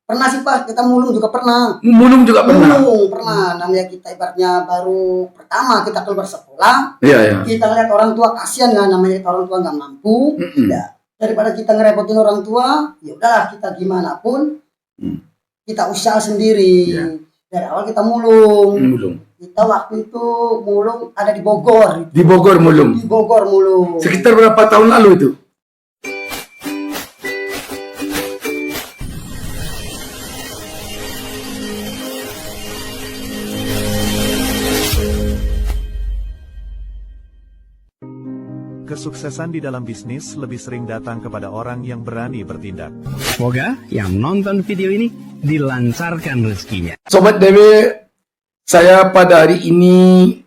Pernah sih Pak, kita mulung juga pernah. Mulung juga pernah. Mulung pernah. Namanya kita ibaratnya baru pertama kita keluar sekolah. Iya, iya. Kita lihat orang tua kasihan kan, namanya orang tua nggak mampu. Ya, daripada kita ngerepotin orang tua, ya udahlah kita gimana pun kita usaha sendiri. Iya. Dari awal kita mulung. Mulung. Kita waktu itu mulung ada di Bogor. Di Bogor mulung. Di Bogor mulung. Sekitar berapa tahun lalu itu? Kesuksesan di dalam bisnis lebih sering datang kepada orang yang berani bertindak. Semoga yang nonton video ini dilancarkan rezekinya. Sobat DW, saya pada hari ini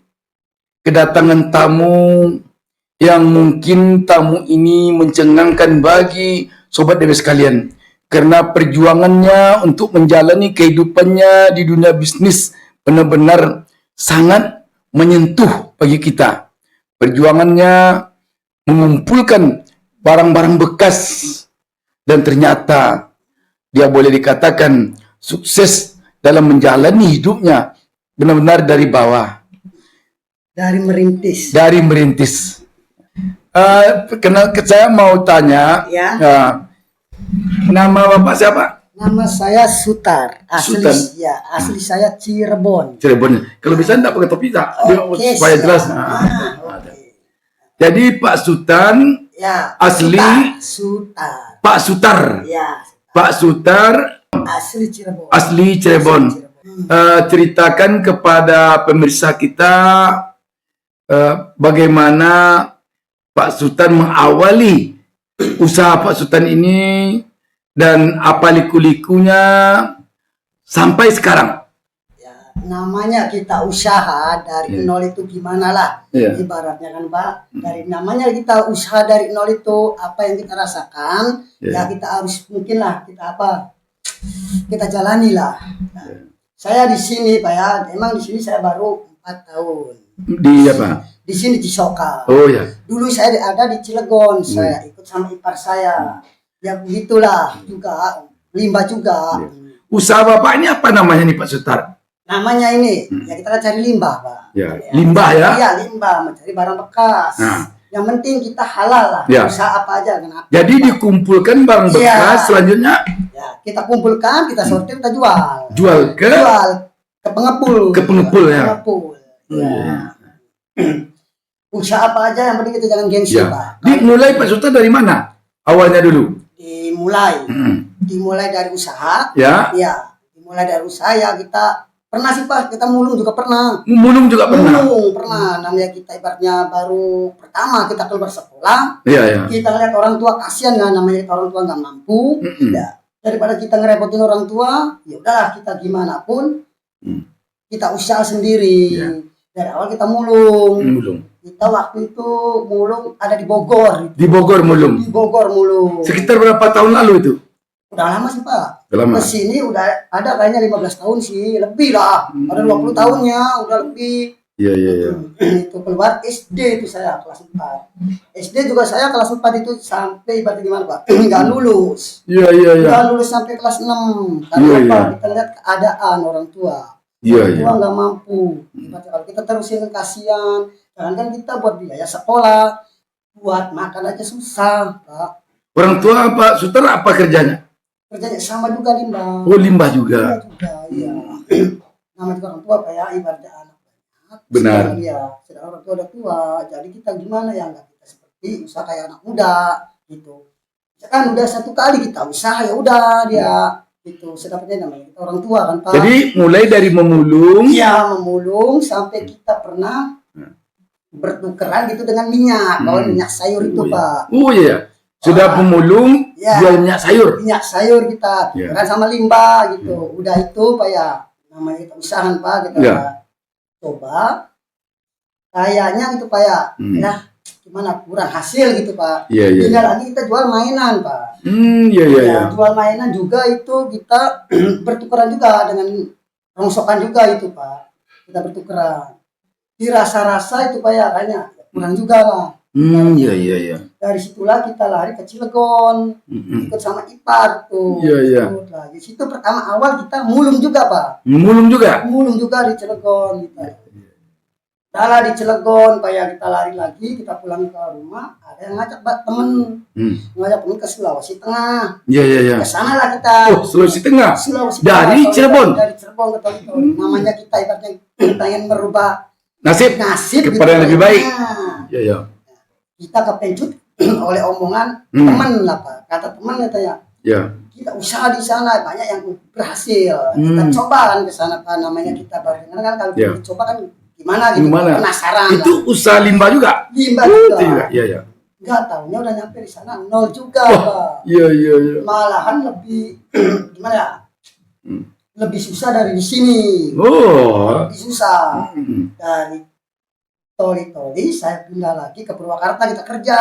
kedatangan tamu yang mungkin tamu ini mencengangkan bagi Sobat DW sekalian. Karena perjuangannya untuk menjalani kehidupannya di dunia bisnis benar-benar sangat menyentuh bagi kita. Perjuangannya mengumpulkan barang-barang bekas dan ternyata dia boleh dikatakan sukses dalam menjalani hidupnya benar-benar dari bawah, dari merintis. Kenal saya mau tanya Ya. Nama Bapak siapa? Nama saya Sutar. Asli Sutar. ya, asli saya Cirebon. Cirebon. Kalau bisa enggak pakai topi tak? Oke, Supaya siap. jelas. Oke. Jadi Pak Sultan Ya, asli Sutar. Pak Sutar. Ya, Pak Sutar asli Cirebon. asli Cirebon. Ceritakan kepada pemirsa kita bagaimana Pak Sultan mengawali usaha Pak Sultan ini dan apa liku-likunya sampai sekarang. Ya, namanya kita usaha dari nol itu gimana lah. Iya. Ibaratnya kan Pak, dari namanya kita usaha dari nol itu apa yang kita rasakan, ya kita harus mungkin lah kita jalani lah. Nah, saya di sini Pak ya, emang di sini saya baru 4 tahun. Di apa? Di sini di Soka. Oh ya. Dulu saya ada di Cilegon, saya ikut sama ipar saya. Ya begitulah juga, limbah juga. Usaha bapaknya apa namanya nih Pak Sutar? Namanya ini, ya kita cari limbah Pak. Ya, limbah ya? Iya limbah, mencari barang bekas. Nah. Yang penting kita halal lah, Ya. usaha apa aja. Kenapa? Jadi dikumpulkan barang bekas, selanjutnya Ya, kita kumpulkan, kita sortir, kita jual. jual ke Ke pengepul. Ke pengepul, ya. Pengepul. Ya. Usaha apa aja yang penting kita jangan gengsi ya. Pak. Dimulai Pak Sutar dari mana? Awalnya dulu. Dimulai dari usaha. Ya. Ya, dimulai dari usaha ya kita pernah sih Pak, kita mulung juga pernah. Mulung juga pernah. Mulung pernah. Namanya kita ibaratnya baru pertama kita keluar sekolah. Iya, iya. Kita lihat orang tua kasihan kan, namanya orang tua nggak mampu. Ya, daripada kita ngerepotin orang tua, ya udahlah kita gimana pun kita usaha sendiri. Ya. Dari awal kita mulung. Mulung. Kita waktu itu mulung ada di Bogor. Di Bogor mulung. Di Bogor mulung. Sekitar berapa tahun lalu itu? Udah lama sih Pak. Udah lama. Kesini udah ada kayaknya 15 tahun sih, lebih lah. Ada 20 tahunnya, udah lebih. Iya, iya, iya. Itu keluar SD itu saya kelas 4. SD juga saya kelas 4 itu sampai ibaratnya gimana Pak? Nggak lulus. Iya, iya, iya. Nggak lulus sampai kelas 6. Karena Iya, apa? iya. Kita lihat keadaan orang tua. Iya, Orang iya. tua nggak mampu. Ibaratnya kalau kita terusin kasihan. Jangan kan kita buat biaya sekolah, buat makan aja susah Pak. Orang tua Pak Sutar apa kerjanya? Kerjanya sama juga limbah. Oh, limbah juga. Iya. Nama juga orang tua kayak ibaratnya anak banyak. Benar. Sedang orang tua udah tua. Jadi kita gimana ya nggak kita seperti usaha kayak anak muda gitu. Kan udah satu kali kita usaha ya udah dia itu sedapatnya namanya kita orang tua kan Pak. Jadi mulai dari memulung. Iya memulung sampai kita pernah bertukeran gitu dengan minyak. Kalau minyak sayur itu Pak. Oh iya. Sudah pemulung, Ya. jual minyak sayur. Minyak sayur kita Ya. tukeran sama limbah gitu. Udah itu Pak ya. Namanya kita usahakan Pak, kita Ya. coba. Kayaknya gitu Pak ya. Nah, gimana kurang hasil gitu Pak. Iya, iya. Tinggal lagi kita jual mainan Pak. Iya, iya, iya. Jual mainan juga itu kita bertukeran juga dengan rongsokan juga itu Pak. Kita bertukeran. Dirasa-rasa itu Pak ya kayaknya kurang juga lah. Iya, iya, iya. Dari situlah kita lari ke Cilegon, ikut sama ipar tuh. Iya, iya. Ikut lah. Di situ pertama awal kita mulung juga Pak, Mulung juga. mulung juga di Cilegon kita. Dalam di Cilegon, kayak kita lari lagi, kita pulang ke rumah, ada yang ngajak temen, ngajak temen ke Sulawesi Tengah. Iya, iya, iya. Ke sana lah kita. Oh, Sulawesi Tengah. Sulawesi Dari Tengah, Cirebon? Dari Cirebon ke Toli-Toli. Namanya kita ibaratnya pengen merubah Nasib nasib kepada yang lebih baik. Nah, Iya, iya. kita kepencut oleh omongan teman lah Pak. Kata teman katanya, Iya. kita usaha di sana banyak yang berhasil. Kita coba kan ke sana Pak, namanya kita baru kan kalau Iya. kita coba kan gimana gitu, Gimana? penasaran. Itu usaha limbah juga. Limbah juga. Iya, iya, iya. Enggak tahunya udah nyampe di sana nol juga Pak. Iya, iya, iya. Malahan lebih gimana ya? Lebih susah dari di sini. Oh. Lebih susah. Dari Toli-Toli saya pindah lagi ke Purwakarta, kita kerja.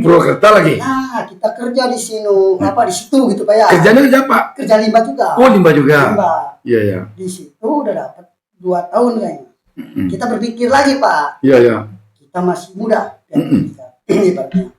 Purwakarta lagi. Nah, kita kerja di sini, apa di situ gitu Pak ya. Kerjanya kerja apa? Kerja limbah juga. Oh, limbah juga. Limbah. Iya, iya. Di situ udah dapat 2 tahun kayaknya. Kita berpikir lagi Pak, Iya, iya. kita masih muda. Ibaratnya.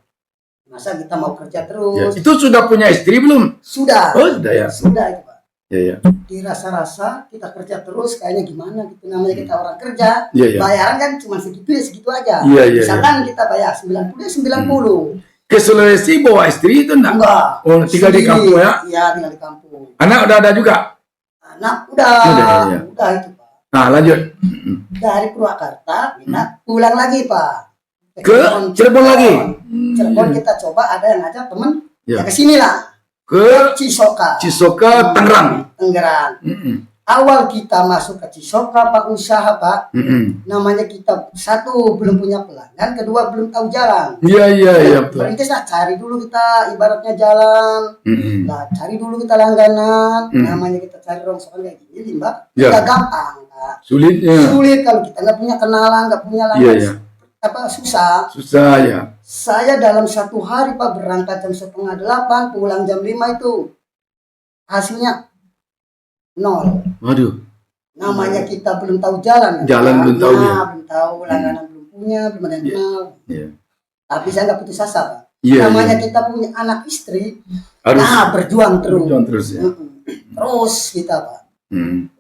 Masa kita mau kerja Ya. terus? Itu sudah punya istri belum? Sudah. Oh, sudah ya. Sudah itu Pak. Iya, iya. Dirasa-rasa kita kerja terus kayaknya gimana gitu, namanya kita orang kerja. Iya, iya. Bayaran kan cuma segitu ya segitu aja. Iya, iya, Misalkan kita bayar 90 ya 90. Ke Sulawesi bawa istri itu enggak? Enggak. Oh, tinggal di Sendiri. kampung ya? Iya, tinggal di kampung. Anak udah ada juga? Anak udah iya. udah itu Pak. Nah, lanjut. Dari Purwakarta kita pulang lagi Pak. Ke Cirebon lagi? Cirebon kita coba ada yang ngajak temen Ya. ya ke sini lah. Ke Cisoka. Cisoka, Tangerang. Tangerang. Awal kita masuk ke Cisoka Pak, usaha Pak, namanya kita satu belum punya pelanggan, kedua belum tahu jalan. Iya, iya, iya. Betul. Berintis lah, cari dulu kita ibaratnya jalan. Nah, cari dulu kita langganan. Namanya kita cari rongsokan kayak gini limbah. Ya. Nggak gampang Pak. Sulitnya. Sulit kalau kita nggak punya kenalan, nggak punya langganan. Iya, iya. Apa susah. Susah ya. Saya dalam 1 hari Pak berangkat jam 7:30, pulang jam 5 itu hasilnya 0. Waduh. Namanya kita belum tahu jalan. Jalan Pak. belum tahu ya. Belum tahu, langganan belum punya, belum ada yang kenal. Iya. Tapi saya nggak putus asa Pak. Iya, Namanya iya. kita punya anak istri, Harus berjuang terus. berjuang terus ya. Terus kita Pak.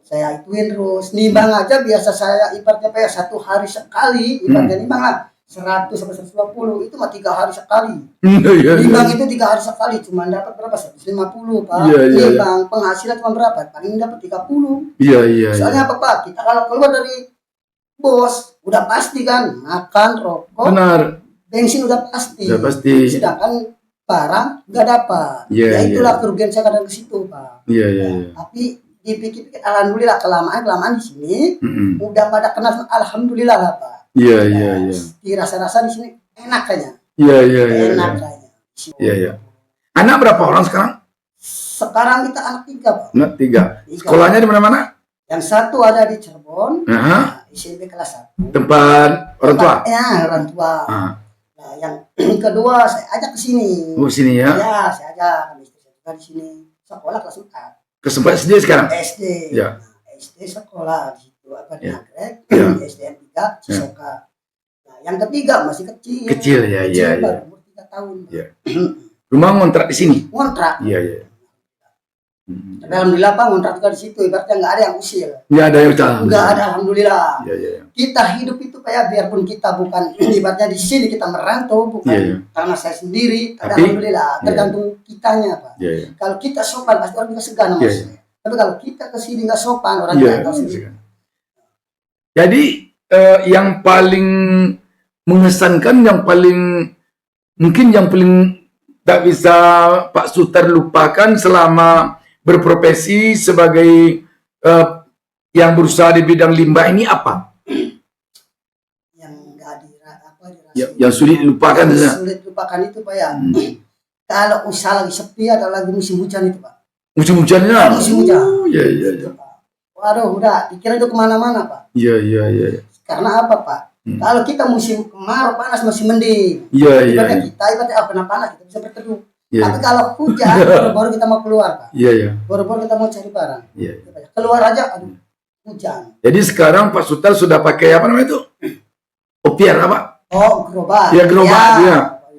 Saya ituin terus. Nimbang aja biasa saya ibaratnya Pak ya 1 hari sekali, ibaratnya nimbang lah 100 sampai 120 itu mah 3 hari sekali. Iya, iya. Nimbang itu 3 hari sekali cuma dapat berapa? 150 Pak. Iya, iya, Nimbang penghasilan cuma berapa? Paling dapat 30. Iya, iya. Soalnya apa Pak? Kita kalau keluar dari bos udah pasti kan makan, rokok, Benar. bensin udah pasti. Udah pasti. Sedangkan barang nggak dapat. Iya, Ya itulah iya. kerugian saya kadang ke situ Pak. Iya, iya, iya. Tapi dipikir-pikir alhamdulillah kelamaan di sini udah pada kenal, alhamdulillah lah Pak. Iya, iya, iya. Dirasa-rasa di sini enak kayaknya. Iya, iya, iya. Enak kayaknya. Iya, iya. Anak berapa orang sekarang? Sekarang kita anak 3 Pak. Anak 3. 3. Sekolahnya di mana-mana? Yang satu ada di Cirebon, Nah, SMP kelas 1. tempat orang tua. Ya, orang tua. Ah. Nah, yang kedua saya ajak ke sini. Oh, sini ya. Ya, saya ajak istri saya juga di sini. Sekolah kelas 4. Kesempat SD sekarang. SD. Ya. Nah, SD sekolah di situ apa di Ya. Nagrek, Ya. SDN 3 Cisoka. Nah, yang ketiga masih kecil. Kecil ya, iya, iya. Baru umur 3 tahun. Ya. Rumah ngontrak di sini. Ngontrak. Iya, iya. Alhamdulillah Pak, ngontrak juga di situ. Ibaratnya nggak ada yang usil. Nggak ada yang tahu. Nggak ada, alhamdulillah. Iya, iya. Kita hidup itu Pak ya, biarpun kita bukan ibaratnya di sini kita merantau, bukan Iya, iya. karena saya sendiri. Tapi Tapi, alhamdulillah tergantung kitanya Pak. Iya, iya. Kalau kita sopan pasti orang juga segan sama Iya, saya. Tapi kalau kita ke sini nggak sopan, orang Iya. nggak tahu sendiri. Jadi yang paling mengesankan, yang paling mungkin yang paling tak bisa Pak Sutar lupakan selama berprofesi sebagai yang berusaha di bidang limbah ini apa? Yang nggak dirasa. Yang sulit dilupakan. Sulit lupakan itu Pak ya. Kalau usaha lagi sepi atau lagi musim hujan itu Pak. Musim hujannya. Musim hujan. Oh, iya, iya, iya. Waduh, udah pikiran itu kemana-mana Pak. Iya, iya, iya. Karena apa Pak? Kalau kita musim kemarau panas masih mending. Iya, iya. Ibaratnya kita kena panas kita bisa berteduh. Iya. Tapi kalau hujan baru kita mau keluar Pak. Iya, iya. Baru kita mau cari barang. Iya. Keluar aja, aduh, hujan. Jadi sekarang Pak Sutar sudah pakai apa namanya itu? Opiar apa? Oh, gerobak. Ya, gerobak, iya.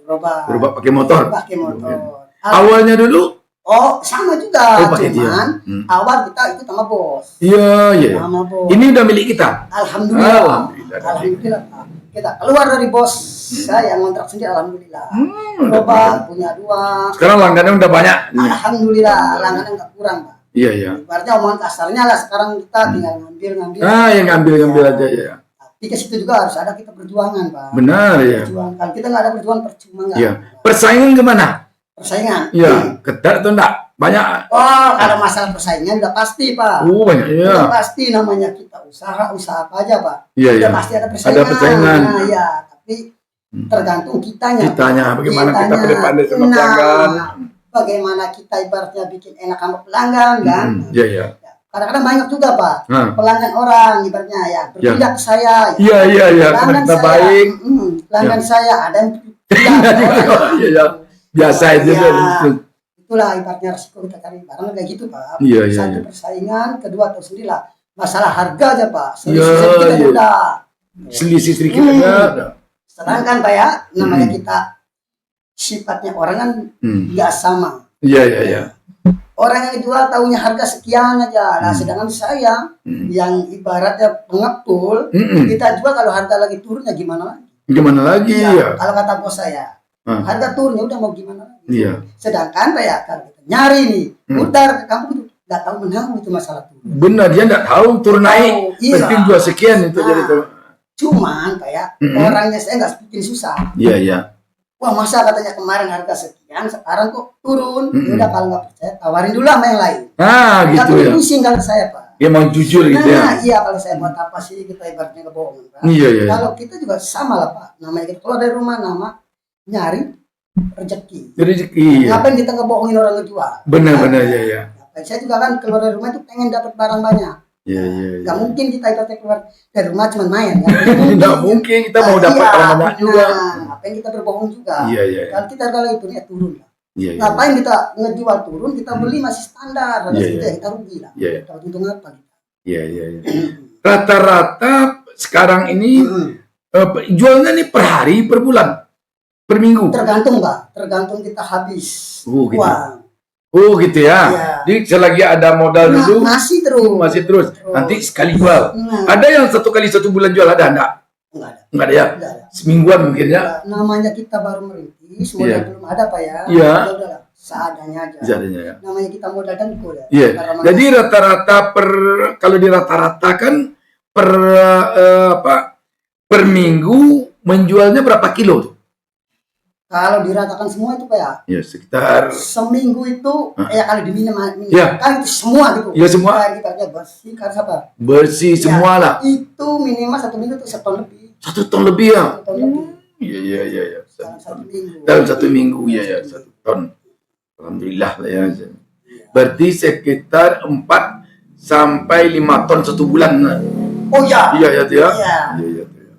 Berobat pakai motor. Pakai motor. Awalnya dulu? Oh, sama juga. Oh, pakai dia. Cuman awal kita ikut sama bos. Iya, iya. Sama bos. Ini udah milik kita. Alhamdulillah. Alhamdulillah, Pak. Kita keluar dari bos. Saya ngontrak sendiri, alhamdulillah. Berobat punya 2. Sekarang langganan udah banyak. Alhamdulillah, langganan nggak kurang, Pak. Iya, iya. Ibaratnya omongan kasarnya lah, sekarang kita tinggal ngambil. Ah, yang ngambil aja ya. Tapi ke situ juga harus ada kita perjuangan, Pak. Benar ya. Perjuangan. Kalau kita nggak ada perjuangan, percuma nggak. Iya. Persaingan gimana? Persaingan. Iya, ketat atau enggak? Banyak. Oh, kalau masalah persaingan udah pasti, Pak. Oh, banyak ya. Udah pasti, namanya kita usaha apa aja, Pak. Iya, Udah iya. pasti ada persaingan. Ada persaingan. Nah, ya, tapi tergantung kitanya. Kitanya, bagaimana kita Kitanya. pandai sama pelanggan. Bagaimana kita ibaratnya bikin enak sama pelanggan, kan? Iya, iya. Kadang-kadang banyak juga, Pak. Nah. Pelanggan orang ibaratnya ya berpindah ke saya. Iya, iya, iya. Pelanggan Kita saya, baik. pelanggan saya ada yang Iya, iya. Biasa aja Ya, deh. itulah ibaratnya resiko kita cari barang kayak gitu, Pak. Iya, iya, Satu iya. persaingan, kedua tahu sendirilah masalah harga aja, Pak. Iya, Sedikit iya. udah. Selisih sedikit aja. Sedangkan, Pak, ya, namanya kita sifatnya orang kan nggak sama. Iya, iya, iya. Orang yang jual tahunya harga sekian aja. Nah, sedangkan saya yang ibaratnya pengepul, kita jual kalau harga lagi turunnya gimana lagi? Gimana lagi Iya, ya? kalau kata bos saya, harga turunnya udah mau gimana lagi? Iya. Sedangkan, Pak, ya, kalau kita nyari nih, putar ke kampung itu nggak tahu menang itu masalah turun. Benar, dia nggak tahu turun naik. Iya. Penting jual sekian itu jadi tuh. Cuman, Pak, ya, orangnya saya nggak bikin susah. Iya, iya. Wah, masa katanya kemarin harga sekian, sekarang kok turun? Ya udah, kalau nggak percaya, tawarin dulu sama yang lain. Ah, Nggak gitu ya. pusing kalau saya, Pak. Dia mau jujur gitu ya. Nah, iya, kalau saya buat apa sih kita ibaratnya kebohongan, Pak. Iya, iya. Kalau kita juga sama lah, Pak. Namanya kita keluar dari rumah, nyari rezeki. Rezeki. Ya. Ngapain kita ngebohongin orang ngejual? Benar-benar ya, ya. Ngapain? Saya juga kan keluar dari rumah itu pengen dapat barang banyak. Iya, iya, iya. Gak mungkin kita ibaratnya keluar dari rumah cuma main. Nggak mungkin kita mau dapat barang banyak juga. Ngapain kita berbohong juga? Iya, iya. Kalau kita harga lagi turun, ya turun lah. Iya, iya. Ngapain kita ngejual turun, kita beli masih standar. Harga Iya, segitu iya. ya kita rugi lah. Iya, iya. Dapat untung apa gitu. Iya, iya, iya. Rata-rata sekarang ini jualnya nih per hari, per bulan, per minggu. Tergantung, Pak. Tergantung kita habis Oh, gitu. uang. Oh, gitu ya. Iya. Jadi selagi ada modal Nah, dulu, masih terus. masih terus. Nanti sekali jual. Nah, Ada yang 1 kali 1 bulan jual, ada enggak? enggak ada. Enggak ada ya? Enggak ada. Semingguan mungkin ya. Namanya kita baru merintis, modal Iya. belum ada, Pak, ya. Iya. Ya udahlah, seadanya aja. Seadanya ya. Namanya kita modal dan ya. Iya. Karena Jadi rata-rata kalau dirata-ratakan per per minggu menjualnya berapa kilo tuh? kalau diratakan semua itu, Pak, ya. Ya sekitar Seminggu itu ya kalau diminum Iya. kan itu semua gitu. Iya, semua. Kayak kita bersih kan apa? bersih Ya, semua lah. Itu minimal 1 minggu tuh 1 ton lebih. 1 ton lebih ya. 1 ton lebih. Iya, iya, iya, iya. Dalam 1 minggu. Dalam 1 minggu ya, ya 1 ton. Alhamdulillah lah ya. Berarti sekitar 4 sampai 5 ton 1 bulan. Oh ya. Iya ya, tuh ya. Iya. Iya, iya, tuh ya.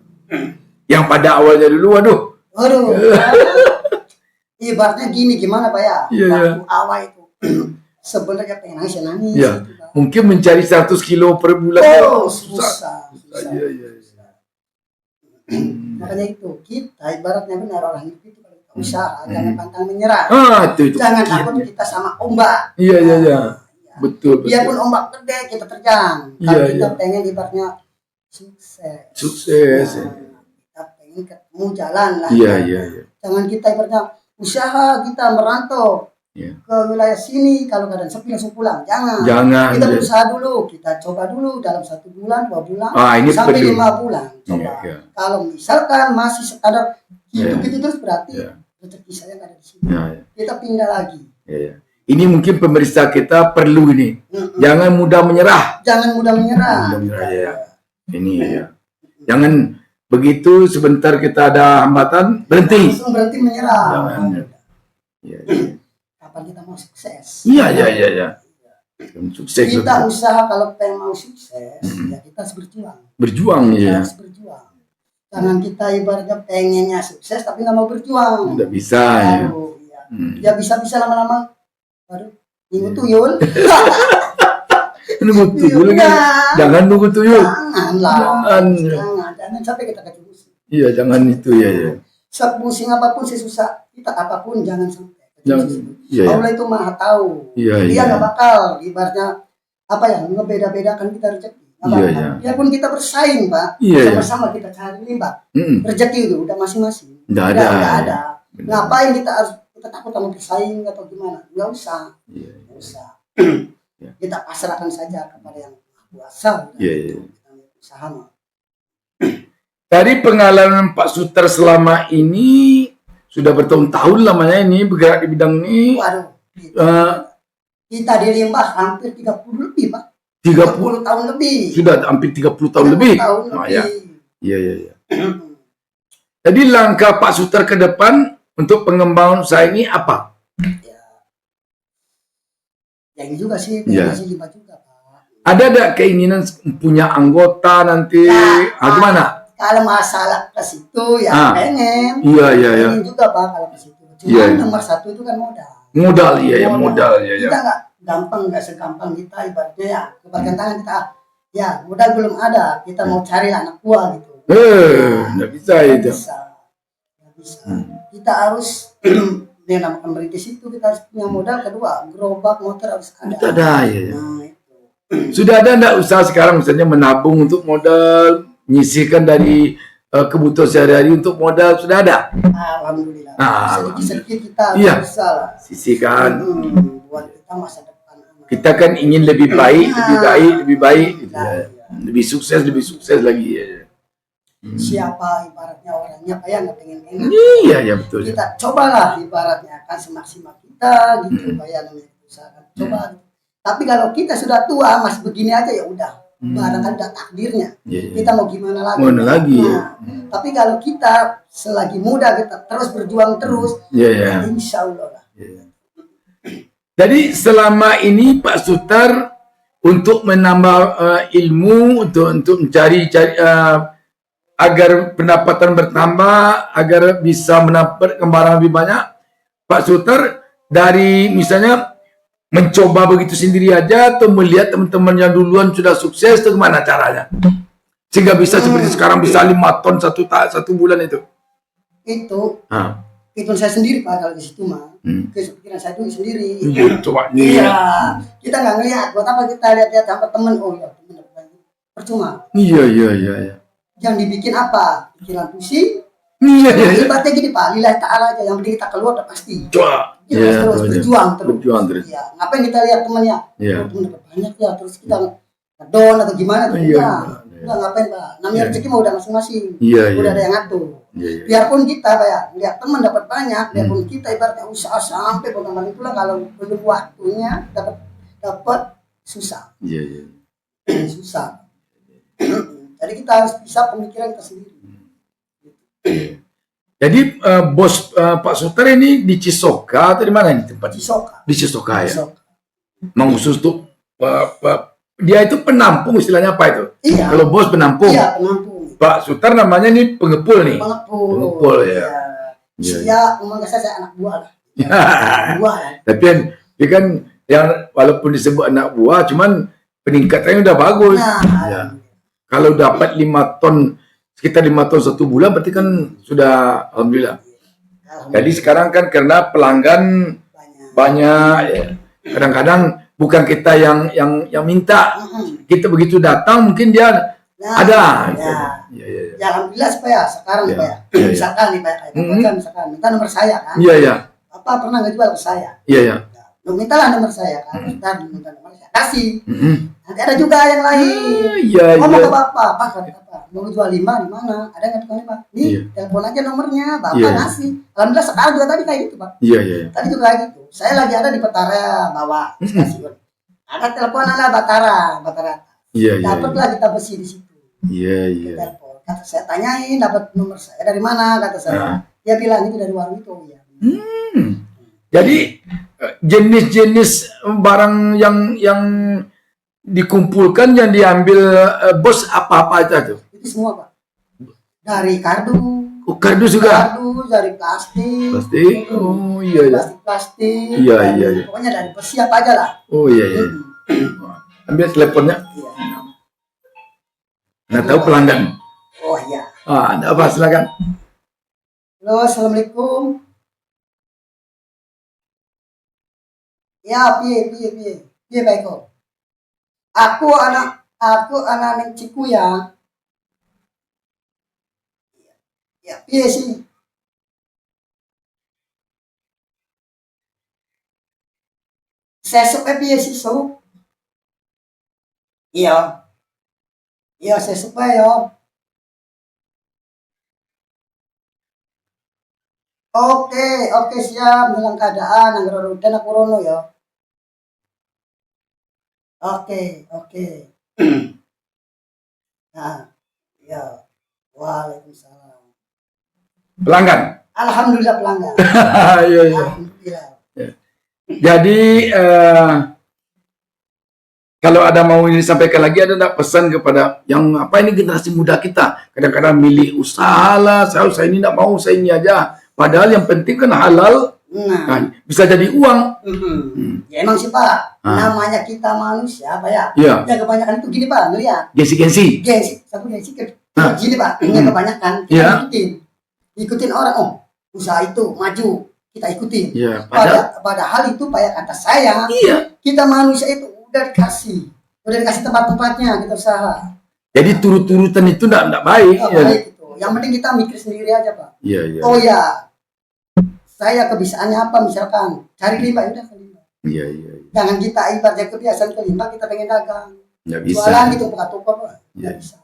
Yang pada awalnya dulu, waduh. Waduh. Ibaratnya gini, gimana, Pak, ya? Iya, iya. Waktu awal itu sebenarnya pengen nangis. Iya. Gitu, Pak. Mungkin mencari 100 kilo per bulan. Oh, susah. Iya, iya, iya. Makanya itu kita ibaratnya benar orang hidup itu kalau kita usaha jangan pantang menyerah. Ah, itu. Jangan takut kita sama ombak. Iya, iya, iya. Ya. Betul, betul. Biarpun ombak gede kita terjang. Iya, Kalau kita iya. pengen ibaratnya sukses. Sukses. Nah, kita pengen ketemu jalan lah. Iya, iya, iya. Jangan kita ibaratnya usaha kita merantau Iya. ke wilayah sini kalau keadaan sepi langsung pulang. Jangan. Jangan. Kita ya. berusaha dulu, kita coba dulu dalam 1 bulan, 2 bulan, Ah, ini sampai perlu. 5 bulan. Coba. Iya, iya. Kalau misalkan masih standar hidup Iya. itu terus berarti Iya. rezeki saya nggak ada di sini. Iya, iya. Kita pindah lagi. Iya, iya. Ini mungkin pemerintah kita perlu ini. Mm-mm. Jangan mudah menyerah. Jangan mudah menyerah. Mudah menyerah, ya. Ini ya. Jangan begitu sebentar kita ada hambatan berhenti. Langsung berhenti menyerah. Jangan. Iya, iya. Kapan kita mau sukses? Iya, iya, iya, iya. Sukses. Kita usaha kalau pengen mau sukses, ya kita harus berjuang. Berjuang Kita ya. harus berjuang. Jangan kita ibaratnya pengennya sukses tapi nggak mau berjuang. Tidak bisa ya. Aduh, ya. Hmm. Ya bisa-bisa lama-lama. Waduh, minggu tuyul. Nunggu tuyul kan? Jangan nunggu tuyul. Jangan lah. Jangan. Jangan sampai kita kejurus. Iya, jangan itu ya. Ya. sepusing apapun, sesusah kita apapun, jangan sampai. Iya, iya. Allah itu maha tahu. Iya, Dia iya. nggak bakal ibaratnya apa ya, ngebeda-bedakan kita rezeki. Nggak Iya, bakal. iya. Biarpun kita bersaing, Pak, Iya, iya. sama-sama kita cari nih, Pak. Mm-mm. Rezeki itu udah masing-masing. Nggak ada. Nggak ada. Benar. Ngapain kita harus kita takut sama bersaing atau gimana? Nggak usah. Iya, Nggak usah. Iya. Kita pasrahkan saja kepada yang Maha Kuasa. Iya, iya. Kita usaha mah. Dari pengalaman Pak Sutar selama ini sudah bertahun-tahun lamanya ini bergerak di bidang ini. Waduh. Eh, Kita di Limbah hampir 30 lebih, Pak. 30 tahun lebih. sudah hampir 30 tahun lebih. Tahun Nah, lebih. ya. Iya, iya, iya. Jadi langkah Pak Sutar ke depan untuk pengembangan usaha ini apa? Ya ini juga sih, Ya. masih Limbah juga, Pak. Ada keinginan punya anggota nanti? Ya, Gimana? Kalau masalah ke situ ya Ah. pengen. Iya, iya, iya. Pengen juga, Pak, kalau ke situ. Cuma Iya. nomor satu itu kan modal. Modal, iya, ya, modal, iya, ya. Kita nggak segampang kita ibaratnya ya. Kebagian tangan kita, ya modal belum ada. Kita mau cari anak buah gitu. Nggak bisa Nggak itu. bisa. Nggak bisa. Kita harus dia namakan merintis itu, kita harus punya modal. Kedua, gerobak motor harus ada. Itu ada, ya. Nah, itu. Sudah ada enggak usaha sekarang misalnya menabung untuk modal, menyisihkan dari kebutuhan sehari-hari untuk modal, sudah ada? Alhamdulillah. Ah, Sedikit-sedikit kita Iya. bisa lah. Sisihkan. Buat kita masa depan. Kita kan ingin lebih baik, lebih baik, lebih baik. Gitu, Nah, ya. Lebih sukses lagi. Ya. siapa ibaratnya orangnya kayak nggak pengen enak. Iya, ya betul. Ya. Kita cobalah ibaratnya kan semaksimal kita gitu, kayak namanya usaha kan. Coba. Gitu. Tapi kalau kita sudah tua masih begini aja ya udah, barangkali udah takdirnya. Iya, iya. Kita mau gimana lagi? Mana lagi? Nah, tapi kalau kita selagi muda kita terus berjuang terus, Iya, ya. insya Allah lah. Jadi selama ini Pak Sutar untuk menambah ilmu, untuk mencari agar pendapatan bertambah, agar bisa mendapat kembaran lebih banyak, Pak Sutar dari misalnya mencoba begitu sendiri aja atau melihat teman-teman yang duluan sudah sukses itu gimana caranya? Sehingga bisa seperti sekarang bisa 5 ton satu bulan itu. Itu Ah. itu saya sendiri Pak kalau di situ mah. Kepikiran saya itu sendiri. Iya, coba Iya, kita nggak ngelihat. Buat apa kita lihat-lihat sama temen? Oh ya, temen dapat banyak. Percuma. Iya, iya, iya, iya. Yang dibikin apa? Pikiran pusing. Iya, iya, iya. Ibaratnya gini Pak, lillahi ta'ala aja. Yang penting kita keluar udah pasti. Coba. Kita Iya, terus betul, iya. berjuang terus. Berjuang terus. Iya. Ngapain kita lihat temennya? Iya. Oh, temen dapat banyak ya. Terus kita ngedon atau gimana? Tuh. Iya, Udah. iya. Udah ngapain Pak? Namanya Iya. rezeki mah udah masing-masing. Iya, Udah iya. ada yang ngatur. Iya, iya. Biarpun kita Pak ya, lihat teman dapat banyak, biarpun kita ibaratnya usaha sampai bagaimana itulah kalau belum waktunya dapat susah. Iya, iya. Susah. Jadi kita harus bisa pemikiran kita sendiri. Jadi bos Pak Sutar ini di Cisoka atau di mana ini tempat? Cisoka. Di Cisoka ya. Cisoka. Memang khusus tuh dia itu penampung istilahnya apa itu? Iya. Kalau bos penampung. Iya, penampung. Pak Sutar namanya ini pengepul nih. Pengepul. Pengepul, ya. Iya. Iya, umum saya anak buah lah. Buah ya. Tapi kan dia kan yang walaupun disebut anak buah, cuman peningkatannya udah bagus. Nah, Ya. Kalau dapat 5 ton, sekitar 5 ton satu bulan, berarti kan sudah alhamdulillah. Jadi sekarang kan karena pelanggan banyak, ya. Kadang-kadang bukan kita yang minta, kita begitu datang mungkin dia ada. Ya. Ya, ya, ya. Ya alhamdulillah supaya sekarang nih Ya. Pak ya. Ya, ya. Misalkan nih Pak, misalkan minta nomor saya kan. Iya, iya, Apa pernah nggak jual ke saya? iya, iya. Lu mintalah nomor saya kan. Ntar minta nomor saya kasih. Mhm. Nanti ada juga yang lain. Iya, Ngomong iya. ke bapak, Pak, kata bapak, mau jual 5 di mana? Ada nggak tukang 5? Nih, Iya. telepon aja nomornya, bapak Iya. ngasih. Alhamdulillah sekarang juga tadi kayak gitu Pak. Iya, iya. Tadi juga kayak gitu. Saya lagi ada di Petara bawah stasiun. Ada teleponan lah Batara. Iya, iya. Dapatlah kita besi di situ. Iya, iya. Telepon. Kata saya tanyain dapat nomor saya dari mana? Kata saya. Ah. Dia bilang itu dari warung itu ya. Jadi jenis-jenis barang yang dikumpulkan yang diambil bos apa-apa aja tuh? Itu semua Pak. Dari kardus. Kardus juga? Kardus, dari plastik. Plastik? Oh iya iya. Plastik. Iya, dari- iya, iya. Pokoknya dari besi apa aja lah. Oh iya iya. Ambil teleponnya. Iya. Nggak tahu pelanggan. Oh iya. Ah, ada apa silakan? Halo, assalamualaikum. Ya, piye Pak Eko. Aku anak neng Ciku ya. Ya, piye sih? Sesuk piye sih, Su? Iya. Iya, sesuk wae yo. Oke, siap. Dalam keadaan anggar udan aku rono ya. Oke. Nah, ya. Waalaikumsalam. Pelanggan. Alhamdulillah pelanggan. Iya, iya. Alhamdulillah. Jadi kalau ada mau ini sampaikan lagi, ada enggak pesan kepada yang apa ini generasi muda kita? Kadang-kadang milih usaha lah, saya ini enggak mau, saya ini aja. Padahal yang penting kan halal, Nah, bisa jadi uang. ya emang sih Pak, namanya kita manusia Pak ya. Iya. Ya kebanyakan itu gini Pak, ngelihat. Gengsi-gengsi. Satu gengsi gini Pak, yang kebanyakan kita Iya. ikutin orang, oh usaha itu maju, kita ikutin. Iya, Padahal itu Pak ya kata saya, iya. kita manusia itu udah dikasih tempat-tempatnya kita usaha. Jadi turut-turutan itu enggak baik. Oh, Ya. baik itu. Yang penting kita mikir sendiri aja Pak. Iya, iya. Oh ya, saya kebiasaannya apa misalkan cari limbah udah ke limbah. Iya, iya. Jangan kita ibaratnya kebiasaan ke limbah kita pengen dagang. Enggak bisa. Jualan gitu buka toko Pak. Iya. Nggak bisa.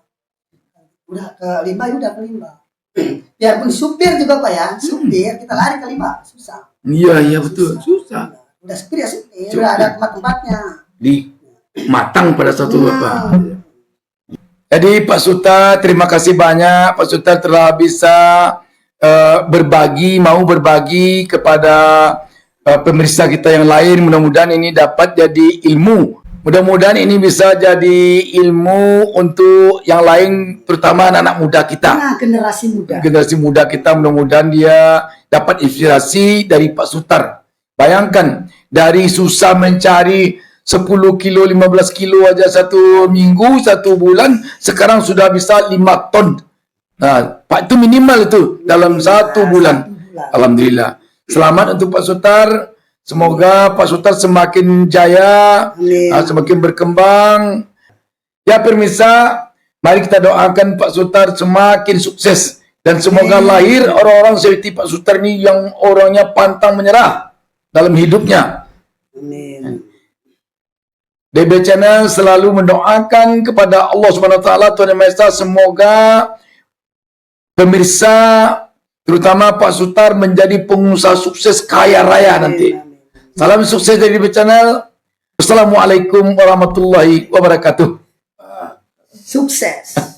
Udah ke limbah udah ke limbah. Biarpun supir juga Pak ya, supir kita lari ke limbah susah. Iya, iya betul. Susah. Udah supir ya supir, udah ada tempat-tempatnya. Di matang pada satu Hmm. Bapak. Jadi Pak Suta, terima kasih banyak. Pak Suta telah bisa mau berbagi kepada pemirsa kita yang lain. Mudah-mudahan ini dapat jadi ilmu. Mudah-mudahan ini bisa jadi ilmu untuk yang lain, terutama anak-anak muda kita. Nah, generasi muda. Generasi muda kita, mudah-mudahan dia dapat inspirasi dari Pak Sutar. Bayangkan, dari susah mencari 10 kilo, 15 kilo aja satu minggu, satu bulan, sekarang sudah bisa 5 ton. Nah, Pak itu minimal itu dalam satu bulan. Alhamdulillah. Selamat untuk Pak Sutar. Semoga Pak Sutar semakin jaya, semakin berkembang. Ya pemirsa, mari kita doakan Pak Sutar semakin sukses. Dan semoga lahir orang-orang seperti Pak Sutar ini yang orangnya pantang menyerah dalam hidupnya. Amin. DB Channel selalu mendoakan kepada Allah Subhanahu wa taala Tuhan Yang Maha Esa, semoga pemirsa terutama Pak Sutar menjadi pengusaha sukses kaya raya nanti. Salam sukses dari DB Channel. Assalamualaikum warahmatullahi wabarakatuh. Sukses.